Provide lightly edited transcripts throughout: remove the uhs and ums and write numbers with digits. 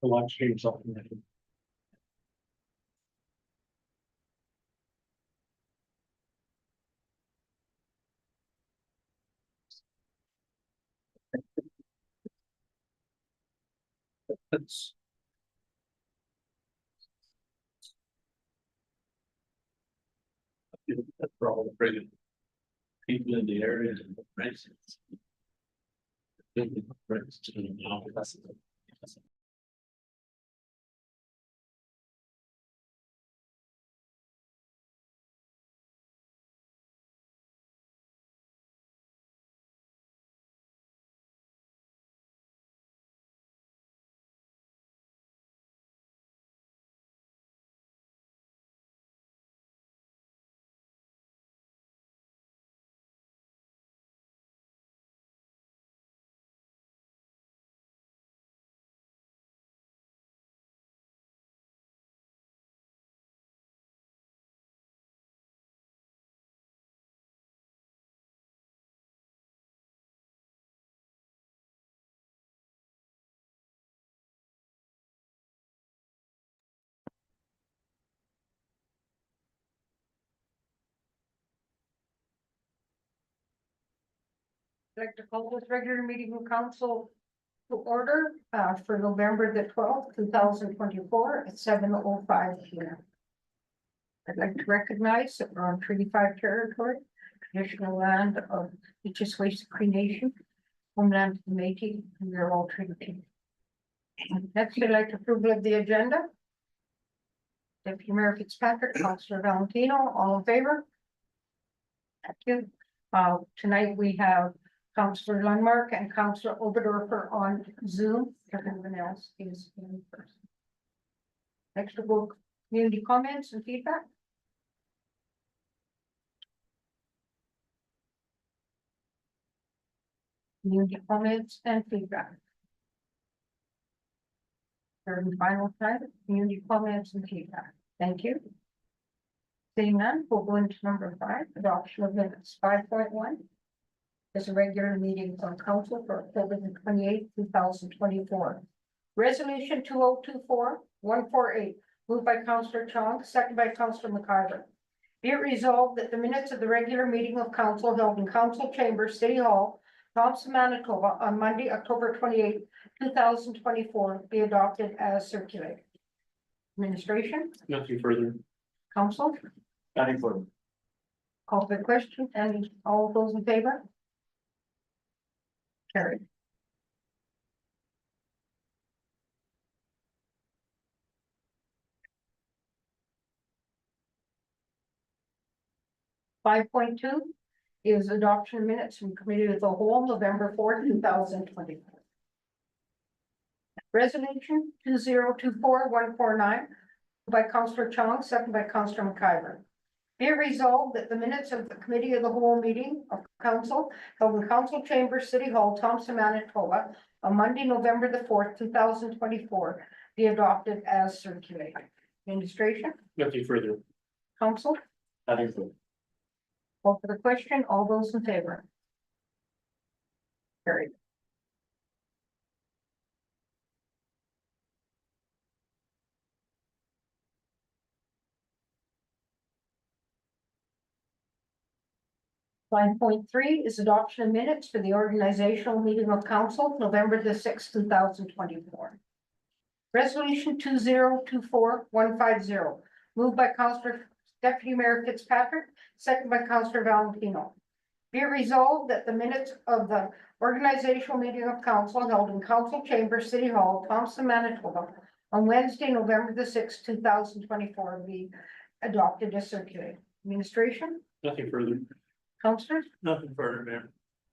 I want to change something. That's. That's for all the brilliant people in the area and the residents. I'd like to call this regular meeting of council to order for November the 12th, 2024 at 7:05 p.m. I'd like to recognize that we're on Treaty 5 territory, traditional land of Ojibwe Cree Nation, homeland of the Métis, and we're all treated people. Next, I'd like to approval of the agenda. Deputy Mayor Fitzpatrick, Councillor Valentino, all in favor? Thank you. Tonight we have Councillor Lundmark and Councillor Oberdorfer on Zoom. Everyone else is in person. Next we'll go community comments and feedback. Community comments and feedback. Third and final time, community comments and feedback. Thank you. Seeing none, we'll go into number 5, adoption of minutes 5.1. Is a regular meeting of council for October the 28th, 2024. Resolution 2024-148, moved by Councillor Chong, second by Councillor McIver. Be it resolved that the minutes of the regular meeting of council held in council chamber, City Hall, Thompson, Manitoba, on Monday, October 28th, 2024, be adopted as circulated. Administration, Nothing further. council, Nothing further. call for the question, and all those in favor? Carried. Five point two is adoption of minutes from committee of the whole, November 4th, 2024. Resolution 2024-149 by Councillor Chong, second by Councillor McIver. Be it resolved that the minutes of the committee of the whole meeting of council held in council chamber, City Hall, Thompson, Manitoba, on Monday, November the 4th, 2024, be adopted as circulated. Administration, Nothing further. council, Nothing further. call for the question, all those in favor? Carried. Five point three is adoption of minutes for the organizational meeting of council, November the 6th, 2024. Resolution 2024-150, moved by Councillor Deputy Mayor Fitzpatrick, second by Councillor Valentino. Be it resolved that the minutes of the organizational meeting of council held in council chamber, City Hall, Thompson, Manitoba, on Wednesday, November the 6th, 2024, be adopted as circulated. Administration, Nothing further. councillors, Nothing further, Mayor.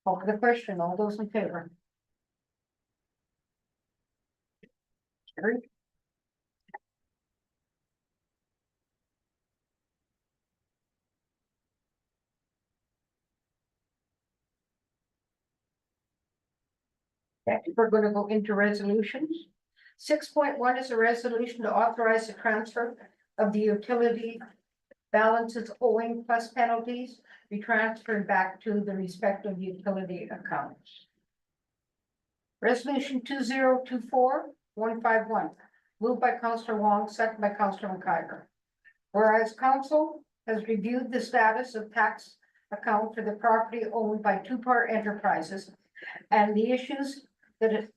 call for the question, all those in favor? Carried. Okay, we're going to go into resolutions. 6.1 is a resolution to authorize the transfer of the utility balances owing plus penalties be transferred back to the respective utility accounts. Resolution 2024-151, 151, moved by Counselor Wong, second by Counselor McIver. Whereas council has reviewed the status of tax account for the property owned by Two Part Enterprises and the issues that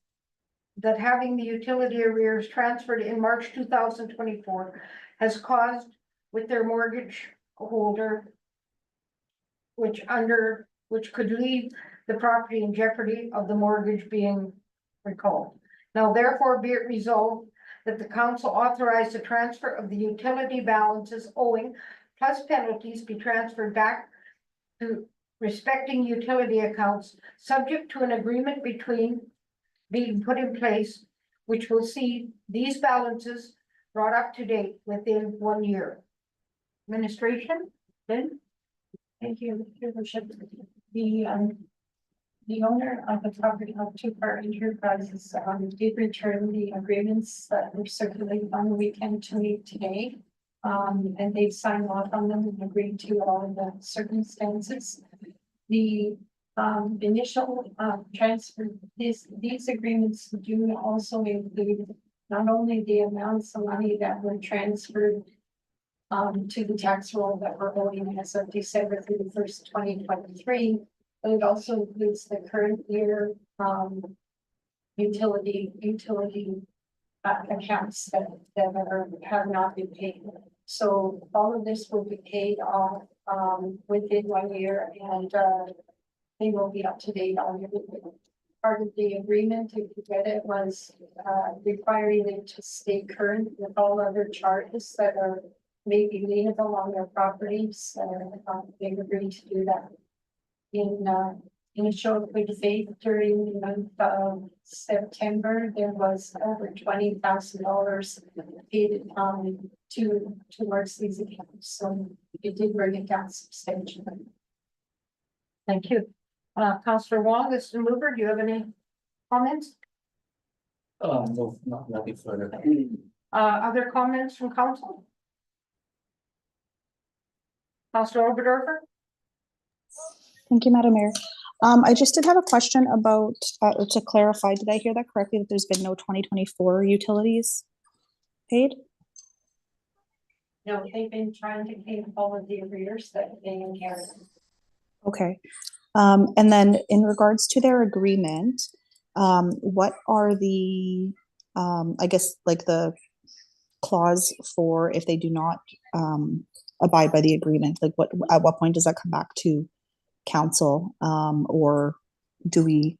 having the utility arrears transferred in March 2024 has caused with their mortgage holder, which could leave the property in jeopardy of the mortgage being recalled. Now therefore be it resolved that the council authorize the transfer of the utility balances owing plus penalties be transferred back to respecting utility accounts, subject to an agreement being put in place, which will see these balances brought up to date within 1 year. Administration, Lynn? Thank you, Your Worship. The owner of the property of Two Part Enterprises did return the agreements that were circulated on the weekend to me today. And they've signed off on them and agreed to all of the circumstances. The initial transfer, these agreements do also include not only the amounts of money that were transferred to the tax roll that we're owing as of December 31st, 2023, but it also includes the current year utility accounts that have not been paid. So all of this will be paid off within 1 year, and they will be up to date on everything. Part of the agreement, if you read it, was requiring them to stay current with all other charges that are maybe lienable on their properties. They've agreed to do that. In a show of good faith during the month of September, there was over $20,000 paid towards these accounts. So it did bring it down substantially. Thank you. Counselor Wong, this is the mover. Do you have any comments? No, nothing further. Other comments from council? Counselor Oberdorfer? Thank you, Madam Mayor. I just did have a question about, to clarify, did I hear that correctly, that there's been no 2024 utilities paid? No, they've been trying to pay all of the arrears that they inherited. Okay. And then in regards to their agreement, what are the, I guess, like the clause for if they do not abide by the agreement? Like at what point does that come back to council, or do we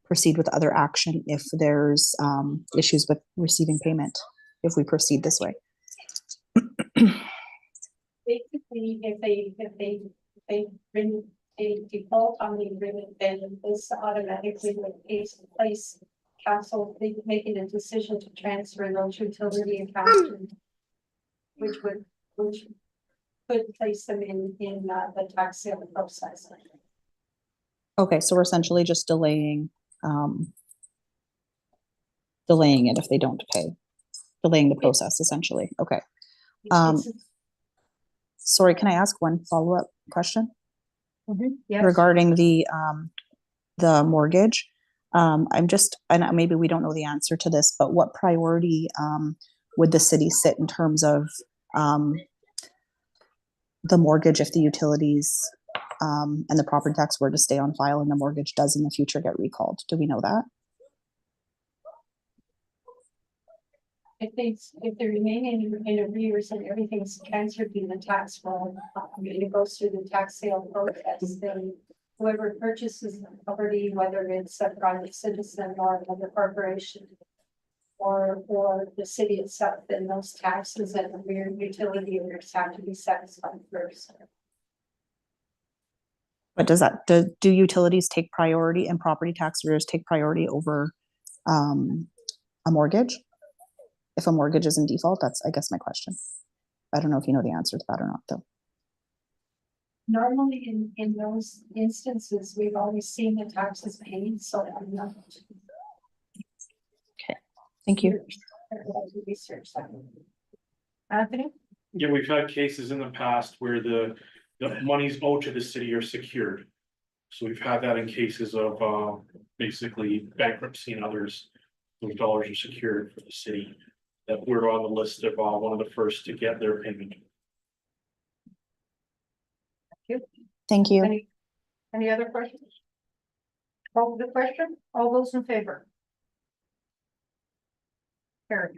proceed with other action if there's issues with receiving payment, if we proceed this way? Basically, if they bring a default on the agreement, then this automatically would place council making a decision to transfer those utility accounts, which could place them in the tax sale process. Okay, so we're essentially just delaying it if they don't pay, delaying the process essentially. Okay. Sorry, can I ask one follow-up question? Yes. Regarding the mortgage? I'm just, and maybe we don't know the answer to this, but what priority would the city sit in terms of the mortgage if the utilities and the property tax were to stay on file and the mortgage does in the future get recalled? Do we know that? If they remain in arrears and everything's transferred in the tax roll, it goes through the tax sale process, then whoever purchases the property, whether it's a private citizen or another corporation or the city itself, then those taxes and the utility arrears have to be satisfied first. But does that, do utilities take priority and property tax arrears take priority over a mortgage? If a mortgage is in default, that's, I guess, my question. I don't know if you know the answer to that or not, though. Normally, in those instances, we've always seen the taxes paid, so I'm not. Okay, thank you. Research that. Anthony? Yeah, we've had cases in the past where the monies owed to the city are secured. So we've had that in cases of basically bankruptcy and others. those dollars are secured for the city. That we're on the list of one of the first to get their payment. Thank you. Any other questions? Call the question, all those in favor? Carried.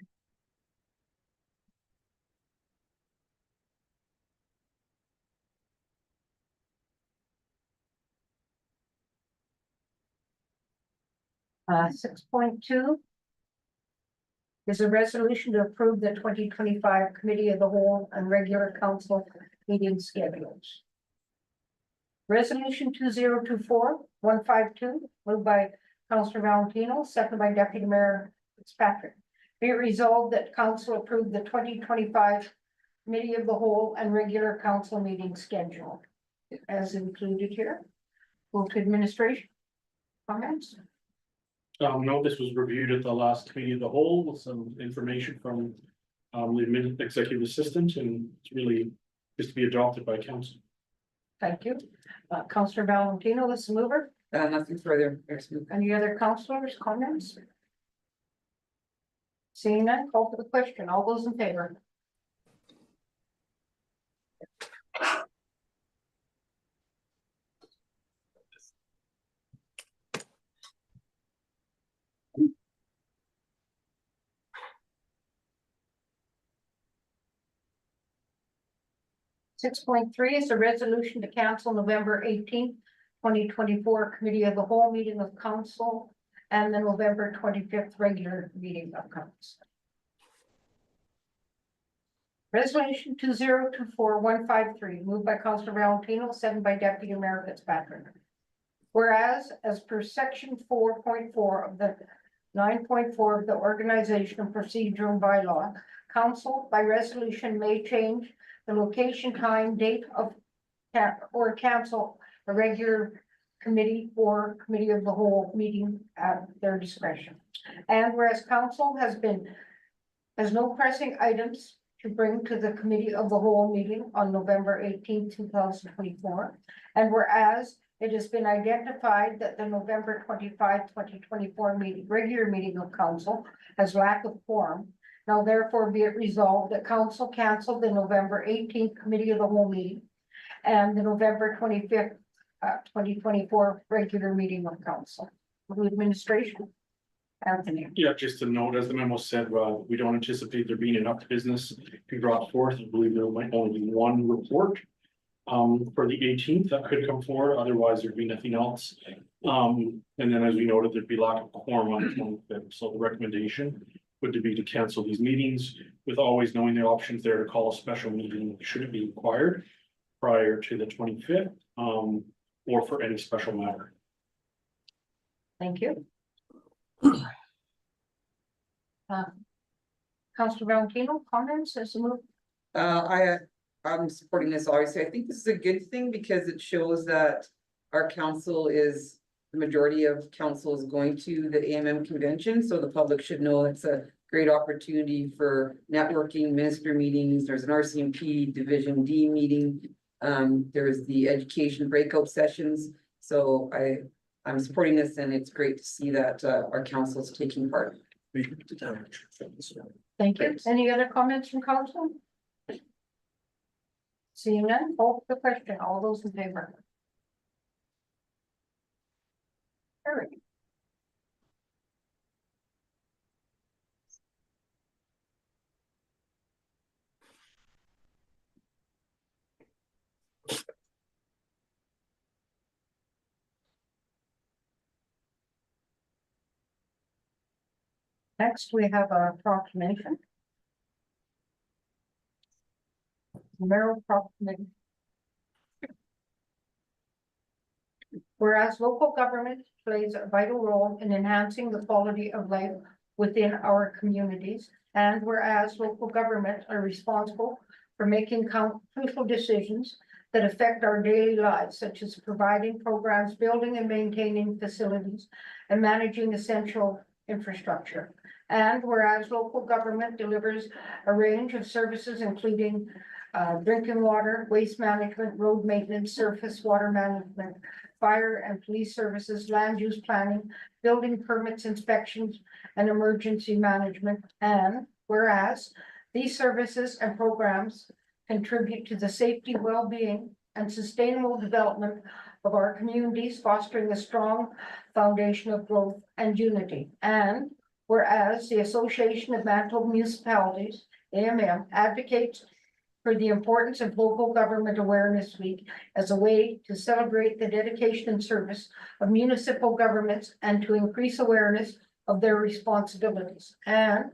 Six point two. Is a resolution to approve the 2025 Committee of the Whole and regular council meeting schedules. Resolution 2024-152, moved by Councillor Valentino, seconded by Deputy Mayor Fitzpatrick. Be it resolved that council approve the 2025 Committee of the Whole and regular council meeting schedule as included here. Move to administration. Comments? No, this was reviewed at the last committee of the whole with some information from the executive assistant, and it's really just to be adopted by council. Thank you. Councillor Valentino, let's move her. Nothing further. There's no- Any other councillors, comments? Seeing none, call for the question. All those in favor? Six point three is a resolution to cancel November 18th, 2024 Committee of the Whole meeting of council and the November 25th regular meeting of council. Resolution 2024-153, moved by Councillor Valentino, seconded by Deputy Mayor Fitzpatrick. Whereas, as per section 4.4 of the 9.4 of the Organization and Procedural Bylaw, council by resolution may change the location, time, date of or cancel a regular committee or committee of the whole meeting at their discretion. And whereas council has no pressing items to bring to the committee of the whole meeting on November 18th, 2024. And whereas it has been identified that the November 25, 2024 regular meeting of council has lack of quorum. Now therefore be it resolved that council cancel the November 18th committee of the whole meeting and the November 25th, 2024 regular meeting of council. With administration. Anthony. Yeah, just a note, as the memo said, we don't anticipate there being enough business to be brought forth. I believe there might only be one report for the 18th that could come forward, otherwise there'd be nothing else. And then as we noted, there'd be lack of quorum on the 25th, so the recommendation would be to cancel these meetings with always knowing the options there to call a special meeting should it be required prior to the 25th, or for any special matter. Thank you. Councillor Valentino, comments as a move? I'm supporting this, obviously. I think this is a good thing because it shows that our council is, the majority of council is going to the AMM convention, so the public should know it's a great opportunity for networking, minister meetings. There's an RCMP Division D meeting. There's the education breakout sessions. So I'm supporting this, and it's great to see that our council is taking part. Thank you. Any other comments from council? Seeing none, call for the question. All those in favor? Carried. Next, we have a proclamation. Mayoral proclamation. Whereas local government plays a vital role in enhancing the quality of life within our communities, and whereas local governments are responsible for making crucial decisions that affect our daily lives, such as providing programs, building and maintaining facilities, and managing essential infrastructure. And whereas local government delivers a range of services, including drinking water, waste management, road maintenance, surface water management, fire and police services, land use planning, building permits, inspections, and emergency management. And whereas these services and programs contribute to the safety, well-being, and sustainable development of our communities, fostering a strong foundation of growth and unity. And whereas the Association of Manitoba Municipalities, AMM, advocates for the importance of Local Government Awareness Week as a way to celebrate the dedication and service of municipal governments and to increase awareness of their responsibilities. And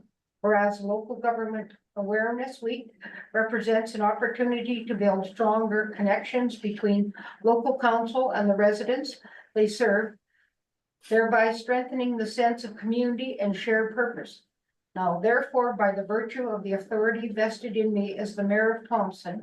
whereas Local Government Awareness Week represents an opportunity to build stronger connections between local council and the residents they serve, thereby strengthening the sense of community and shared purpose. Now, therefore, by the virtue of the authority vested in me as the Mayor of Thompson,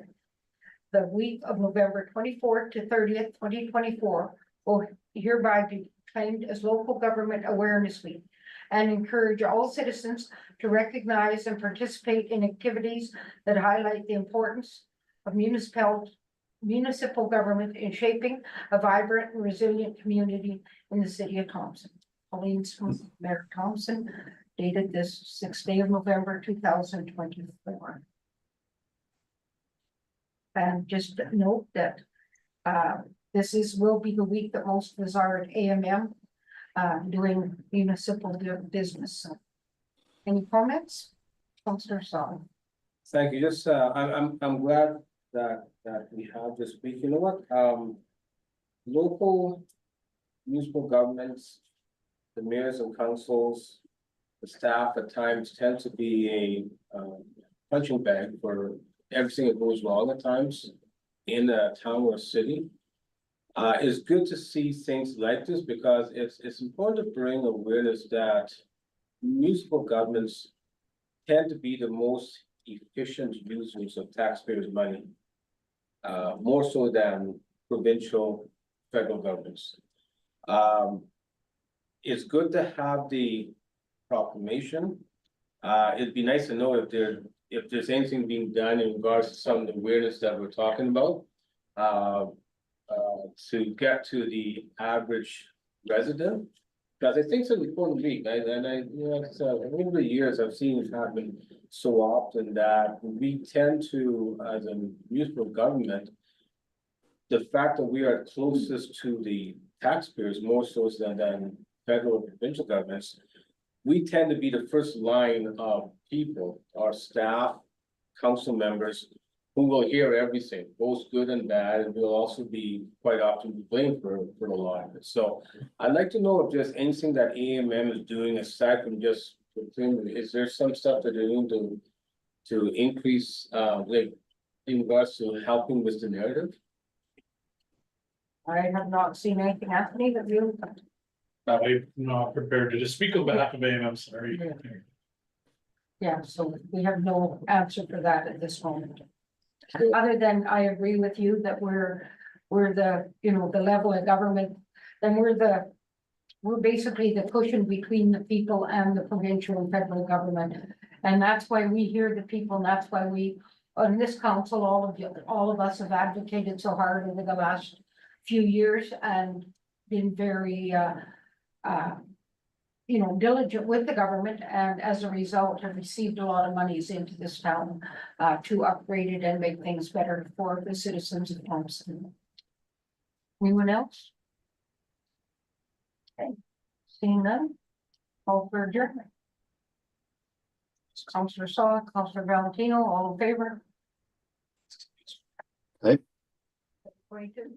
the week of November 24th to 30th, 2024 will hereby be claimed as Local Government Awareness Week and encourage all citizens to recognize and participate in activities that highlight the importance of municipal government in shaping a vibrant and resilient community in the city of Thompson. Pauline Smith, Mayor Thompson, dated this 6th day of November 2024. And just note that will be the week that most of us are at AMM doing municipal business. So, any comments? Councillor Song. Thank you. Just, I'm glad that we have this week. You know what? Local municipal governments, the mayors and councils, the staff at times tend to be a punching bag for everything that goes wrong at times in a town or a city. It's good to see things like this because it's important to bring awareness that municipal governments tend to be the most efficient users of taxpayers' money, more so than provincial, federal governments. It's good to have the proclamation. It'd be nice to know if there's anything being done in regards to some of the awareness that we're talking about. To get to the average resident, because I think it's an important week, and I, you know, over the years I've seen it happen so often that we tend to, as a municipal government, the fact that we are closest to the taxpayers more so than federal or provincial governments, we tend to be the first line of people, our staff, council members, who will hear everything, both good and bad, and will also be quite often blamed for a lot of it. So I'd like to know if there's anything that AMM is doing aside from just, is there some stuff that they're doing to increase, like in regards to helping with the narrative? I have not seen anything, Anthony, that you. I'm not prepared to just speak on behalf of AMM, sorry. Yeah, so we have no answer for that at this moment. Other than I agree with you that we're the, you know, the level of government, then we're basically the cushion between the people and the provincial and federal government. And that's why we hear the people, and that's why we, on this council, all of us have advocated so hard over the last few years and been very you know, diligent with the government, and as a result have received a lot of monies into this town to upgrade it and make things better for the citizens of Thompson. Anyone else? Okay, seeing none, call for adjournment. Councillor Saw, Councillor Valentino, all in favor? Aye. 22.